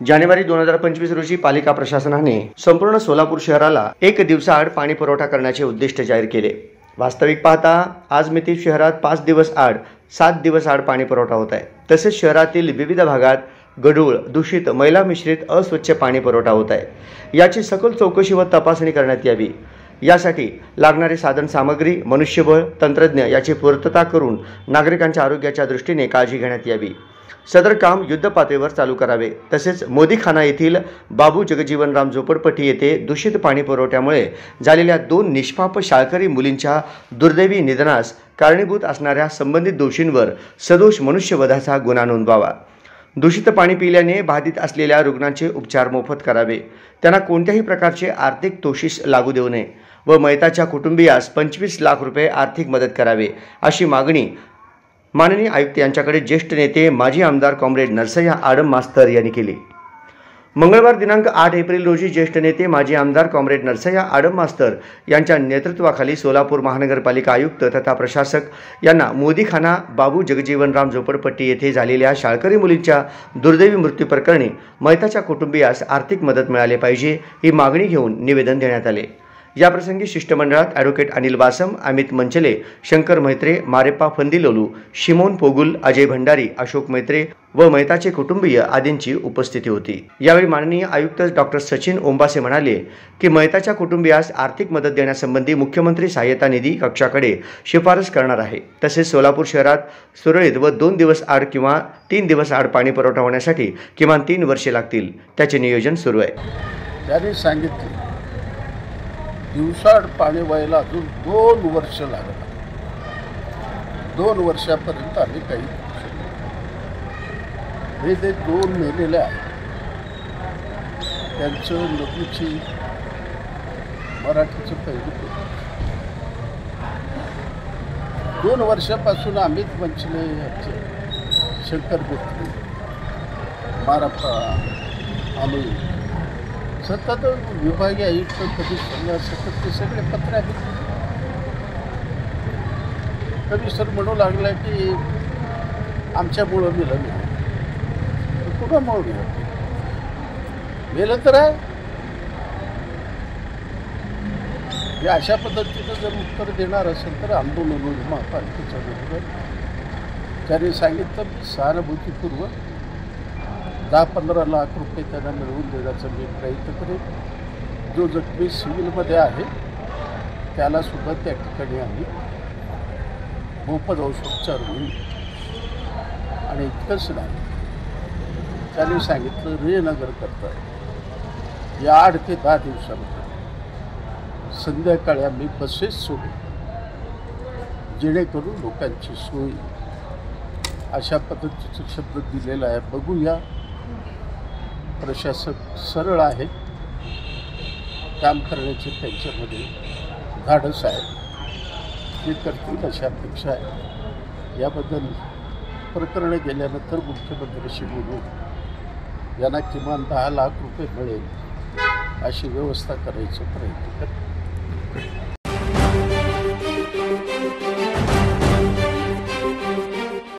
जानेवारी 2025 रोजी पालिका प्रशासनाने संपूर्ण सोलापूर शहराला 1 दिवसाआड पाणी पुरवठा करण्याचे उद्दिष्ट जाहीर केले। वास्तविक पाहता आज मितीत शहरात 5 दिवस आड 7 दिवस आड पाणी पुरवठा होत आहे। तसेच शहरातील विविध भागात गढूळ, दूषित, मैला मिश्रित अस्वच्छ पाणी पुरवठा होत आहे। याची सखोल चौकशी व तपासणी करण्यात यावी। यासाठी लागणारे साधन सामग्री, मनुष्यबळ, तंत्रज्ञ याची पूर्तता करून नागरिकांच्या आरोग्याच्या दृष्टीने काळजी घेण्यात यावी। सदर काम युद्धपातळीवर चालू करावे। तसेच मोदीखाना येथील बाबू जगजीवनराम झोपडपट्टी येथे दूषित पाणी पुरवठ्यामुळे झालेल्या 2 निष्पाप शाळकरी मुलींच्या दुर्दैवी निधनास कारणीभूत असणाऱ्या संबंधित दोषींवर सदोष मनुष्यवधाचा गुन्हा नोंदवावा। दूषित पाणी पिल्याने बाधित असलेल्या रुग्णांचे उपचार मोफत करावे। त्यांना कोणत्याही प्रकारचे आर्थिक तोशीस लागू देऊ नये व मयताच्या कुटुंबियास 25 लाख रुपये आर्थिक मदत करावे अशी मागणी माननीय आयुक्त यांच्याकडे ज्येष्ठ नेते माजी आमदार कॉम्रेड नरसय्या आडम मास्तर यांनी केली। मंगळवार दिनांक 8 एप्रिल रोजी ज्येष्ठ नेते माजी आमदार कॉम्रेड नरसय्या आडम मास्तर यांच्या नेतृत्वाखाली सोलापूर महानगरपालिका आयुक्त तथा प्रशासक यांना मोदीखाना बाबू जगजीवनराम झोपडपट्टी येथे झालेल्या शाळकरी मुलींच्या दुर्दैवी मृत्यू प्रकरणी मयताच्या कुटुंबियास आर्थिक मदत मिळाली पाहिजे ही मागणी घेऊन निवेदन देण्यात आले। याप्रसंगी शिष्टमंडळात ॲडव्होकेट अनिल वासम, अमित मंचले, शंकर मैत्रे, मारेप्पा फंदिलोलू, शिमोन पोगुल, अजय भंडारी, अशोक मैत्रे व मयताचे कुटुंबीय आदींची उपस्थिती होती। यावेळी माननीय आयुक्त डॉक्टर सचिन ओंबासे म्हणाले की मयताच्या कुटुंबियास आर्थिक मदत देण्यासंबंधी मुख्यमंत्री सहाय्यता निधी कक्षाकडे शिफारस करणार आहे। तसेच सोलापूर शहरात सुरळीत व 2 दिवस आड किंवा 3 दिवस आड पाणी पुरवठा होण्यासाठी किमान 3 वर्षे लागतील, त्याचे नियोजन सुरू आहे। त्यांनी सांगितले दिवसाआड पाणी व्हायला अजून 2 वर्ष लागणार। 2 वर्षापर्यंत आम्ही काही हे ते 2 मेलेले आहेत त्यांचं नदीची मराठीचं पहिली 2 वर्षापासून अमित मंचले यांचे, शंकर मैत्रे, मारेप्पा आणि सतत विभागीय आयुक्त कधी सतत ते सगळे पत्र आहेत। कधी सर म्हणू लागला की आमच्यामुळं मेलं नाही, कुणामुळं मेलं तर आहे। हे अशा पद्धतीनं जर उत्तर देणार असेल तर आंदोलन महापालिकेच्या बरोबर त्यांनी सांगितलं सहानुभूतीपूर्वक 10-15 लाख रुपये त्यांना मिळवून देण्याचा मी प्रयत्न करेन। जो जखमी सिव्हिलमध्ये आहे त्यालासुद्धा त्या ठिकाणी आम्ही मोफत औषधोपचार होईल। आणि इतकंच नाही, त्यांनी सांगितलं रेनगर करता या 8 ते 10 दिवसामध्ये संध्याकाळी आम्ही बसेस सोडू जेणेकरून लोकांची सोय, अशा पद्धतीचा शब्द दिलेला आहे। बघूया, प्रशासक सरळ आहे, काम करण्याचे त्यांच्यामध्ये धाडस आहे, ते करतील अशी अपेक्षा आहे। याबद्दल प्रकरण गेल्यानंतर मुख्यमंत्र्यांशी बोलून यांना किमान 10 लाख रुपये मिळेल अशी व्यवस्था करायचा प्रयत्न करतो।